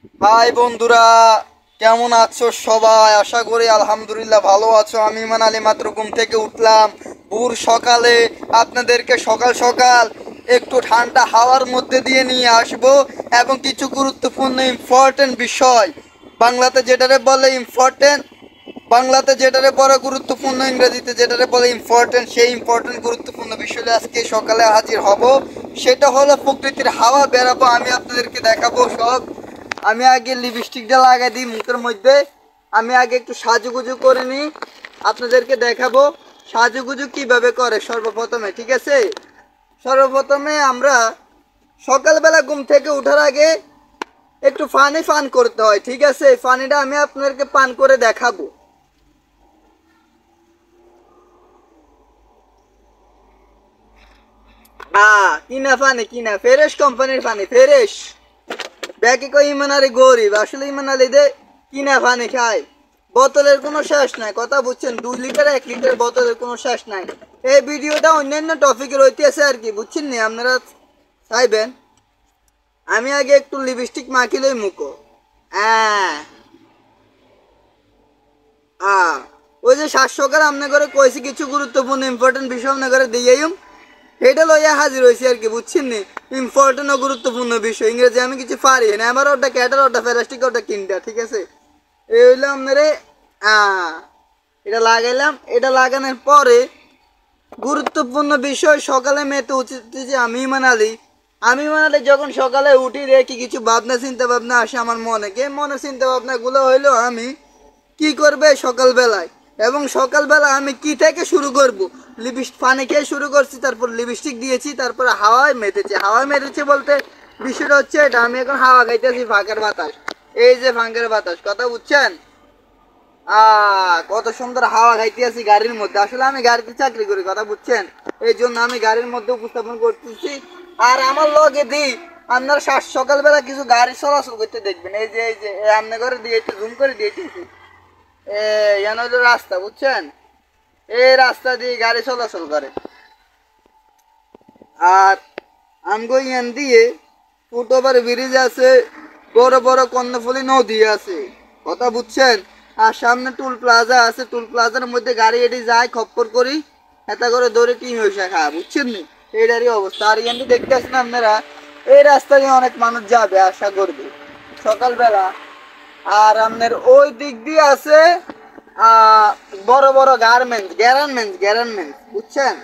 High বন্ধুরা, কেমন আছো সবাই? আশা করি আলহামদুলিল্লাহ ভালো আছো। আমি ইমান আলী মাত্র ঘুম থেকে উঠলাম ভোর সকালে। আপনাদেরকে সকাল সকাল একটু ঠান্ডা হাওয়ার মধ্যে দিয়ে নিয়ে আসবো এবং কিছু গুরুত্বপূর্ণ ইম্পর্টেন্ট বিষয়, বাংলাতে যেটারে বলে ইম্পর্টেন্ট, বাংলাতে যেটারে বড় গুরুত্বপূর্ণ, ইংরেজিতে যেটারে বলে ইম্পর্টেন্ট, সেই ইম্পর্টেন্ট গুরুত্বপূর্ণ বিষয়ে আজকে সকালে হাজির হব। সেটা হলো প্রকৃতির হাওয়া বেরাবো, আমি আপনাদেরকে দেখাবো সব। আমি আগে লিপস্টিকটা লাগাই দিই মুখের মধ্যে। আমি আগে একটু সাজুগুজু করে নিই, আপনাদেরকে দেখাবো সাজুগুজু কিভাবে করে। সর্বপ্রথমে ঠিক আছে, সর্বপ্রথমে আমরা সকালবেলা ঘুম থেকে ওঠার আগে একটু পান করতে হয়, ঠিক আছে? পানিটা আমি আপনাদেরকে পান করে দেখাবো। কিনা পানি, কিনা ফ্রেশ কোম্পানির পানি, ফ্রেশ। ব্যাকে কই ইমান আলী গরিব, আসলে ইমান আলী দে কিনা পানি খায়। বোতলের কোনো শেষ নাই, কথা বুঝছেন? 2 লিটার 1 লিটার বোতলের কোনো শেষ নাই। এই ভিডিওটা অন্যান্য টপিকের ঐতিহাসে আর কি, বুঝছেন নি? আপনারা চাইবেন আমি আগে একটু লিপস্টিক মাখিলই মুখো। হ্যাঁ, ওই যে 700 আমনে করে কইছি কিছু গুরুত্বপূর্ণ ইম্পর্টেন্ট বিষয় আমনে করে দিয়েইম, এটা লইয়া হাজির হয়েছি আর কি, বুঝছেন নি? ইম্পর্টেন্ট ও গুরুত্বপূর্ণ বিষয়। ইংরেজি আমি কিছু পারি না, আমার ওটা ক্যাটার, ওটা প্লাস্টিক, ওটা কিনটা, ঠিক আছে? এই হইলো আপনারে। এটা লাগাইলাম, এটা লাগানোর পরে গুরুত্বপূর্ণ বিষয়, সকালে মেতে উচিত যে আমি ইমান আলী যখন সকালে উঠি দেখি কিছু ভাবনা চিন্তা ভাবনা আসে আমার মনে। মনের চিন্তা ভাবনাগুলো হইলো আমি কি করবে সকালবেলায়, এবং সকালবেলা আমি কি থেকে শুরু করব। পানি খেয়ে শুরু করছি, তারপর লিপস্টিক দিয়েছি, তারপর হাওয়ায় মেতেছে বলতে বিষয়টা হচ্ছে এটা, আমি এখন হাওয়া খাইতেছি, ফাঁকের বাতাস। এই যে ফাঁকের বাতাস, কথা বুঝছেন? কত সুন্দর হাওয়া খাইতে আছি গাড়ির মধ্যে। আসলে আমি গাড়িতে চাকরি করি, কথা বুঝছেন? এই জন্য আমি গাড়ির মধ্যে উপস্থাপন করতেছি। আর আমার লগে দি আপনার সকালবেলা কিছু গাড়ি চলাচল করতে দেখবেন। এই যে আমনে করে দিয়ে জুম করে দিয়েছি। হলো রাস্তা, বুঝছেন? এই রাস্তা দিয়ে গাড়ি চলাচল করে। আর আমগো ইয়ান দিয়ে ফুটওভার ব্রিজ আছে, বড় বড় কর্ণফুলী নদী আছে, কথা বুঝছেন? আর সামনে টুল প্লাজা আছে, টুল প্লাজার মধ্যে গাড়ি এটি যায় খপ্পর করি, এটা করে দৌড়ে টিম হয়েছে খা, বুঝছেন নি? এইটারই অবস্থা। আর ইয়ান দেখতে আসেন আপনারা, এই রাস্তা দিয়ে অনেক মানুষ যাবে আশা করবে সকালবেলা। আর আপনার ওই দিক দিয়ে আছে বড় বড় গ্যারানমেন্টস, বুঝছেন?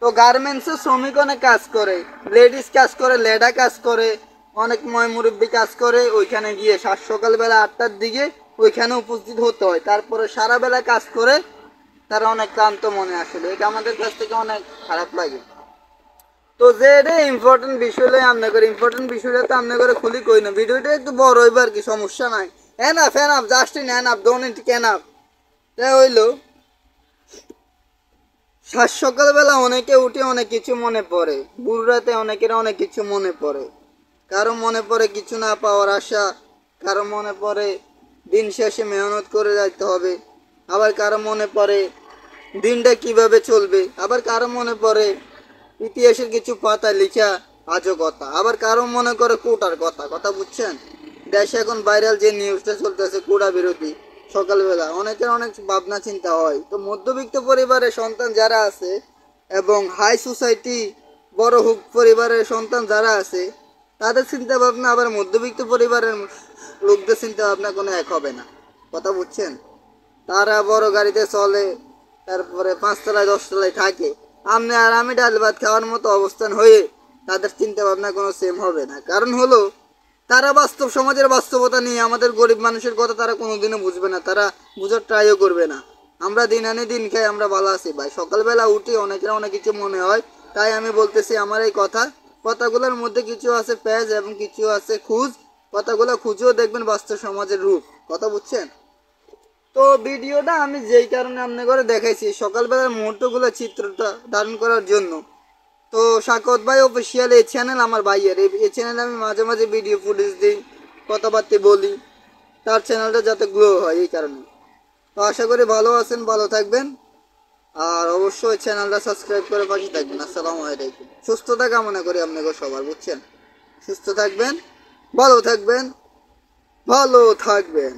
তো গার্মেন্টসে শ্রমিক অনেক কাজ করে, লেডিস কাজ করে, লেডা কাজ করে, অনেক মুরব্বী কাজ করে। ওইখানে গিয়ে সকালবেলা 8টার দিকে ওইখানে উপস্থিত হতে হয়, তারপরে সারা বেলা কাজ করে তারা অনেক ক্লান্ত মনে। আসলে এটা আমাদের কাছ থেকে অনেক খারাপ লাগে। তো যে এটা ইম্পর্টেন্ট বিষয় হলে ইম্পর্টেন্ট বিষয়টা তো আপনার করে খুলি কই না, ভিডিওটা একটু বড় হইব আর কি, সমস্যা নাই। Enough just in enough, don't it enough. তাই হইলো সকালবেলা অনেকে উঠে অনেক কিছু মনে পড়ে, বুড় রাতে অনেকের অনেক কিছু মনে পড়ে। কারো মনে পড়ে কিছু না পাওয়ার আশা, কারো মনে পড়ে দিন শেষে মেহনত করে যাইতে হবে, আবার কারো মনে পড়ে দিনটা কিভাবে চলবে, আবার কারো মনে পড়ে ইতিহাসের কিছু পাতা লিখা আজও কথা, আবার কারো মনে করে কোটার কথা, কথা বুঝছেন? দেশে এখন ভাইরাল যে নিউজটা চলতেছে কোটা বিরোধী, সকালবেলা অনেকের অনেক ভাবনা চিন্তা হয়। তো মধ্যবিত্ত পরিবারের সন্তান যারা আছে এবং হাই সোসাইটি বড় হুক পরিবারের সন্তান যারা আছে, তাদের চিন্তা ভাবনা আবার মধ্যবিত্ত পরিবারের লোকদের চিন্তা ভাবনা কোনো এক হবে না, কথা বুঝছেন? তারা বড় গাড়িতে চলে, তারপরে 5 তলায় 10 তলায় থাকে। আপনি আর আমি ডাল ভাত খাওয়ার মতো অবস্থান হয়ে তাদের চিন্তা ভাবনা কোনো সেম হবে না। কারণ হলো তারা সমাজের বাস্তবতা নিয়ে আমাদের গরিব মানুষের কথা তারা কোনোদিনও বুঝবে না, তারা বুঝার ট্রাইও করবে না। আমরা দিন আনি দিন খাই, আমরা ভালো আছি ভাই। সকালবেলা উঠে অনেকের অনেক কিছু মনে হয়, তাই আমি বলতেছি আমার এই কথাগুলোর মধ্যে কিছু আছে প্যাজ এবং কিছু আছে খুঁজ। কথাগুলো খুঁজেও দেখবেন বাস্তব সমাজের রূপ, কথা বুঝছেন? তো ভিডিওটা আমি যেই কারণে আপনার করে দেখাইছি সকালবেলার মুহূর্তগুলো চিত্রটা ধারণ করার জন্য। তো সাকত ভাই অফিসিয়াল এই চ্যানেল আমার ভাইয়ের, এই চ্যানেলে আমি মাঝে মাঝে ভিডিও ফুটেজ দিই, কথাবার্তা বলি, তার চ্যানেলটা যাতে গ্রো হয় এই কারণে। তো আশা করি ভালো আছেন, ভালো থাকবেন, আর অবশ্যই চ্যানেলটা সাবস্ক্রাইব করে পাশে থাকবেন। আসসালামু আলাইকুম। সুস্থতা কামনা করি আপনাকে সবার, বুঝছেন? সুস্থ থাকবেন, ভালো থাকবেন, ভালো থাকবেন।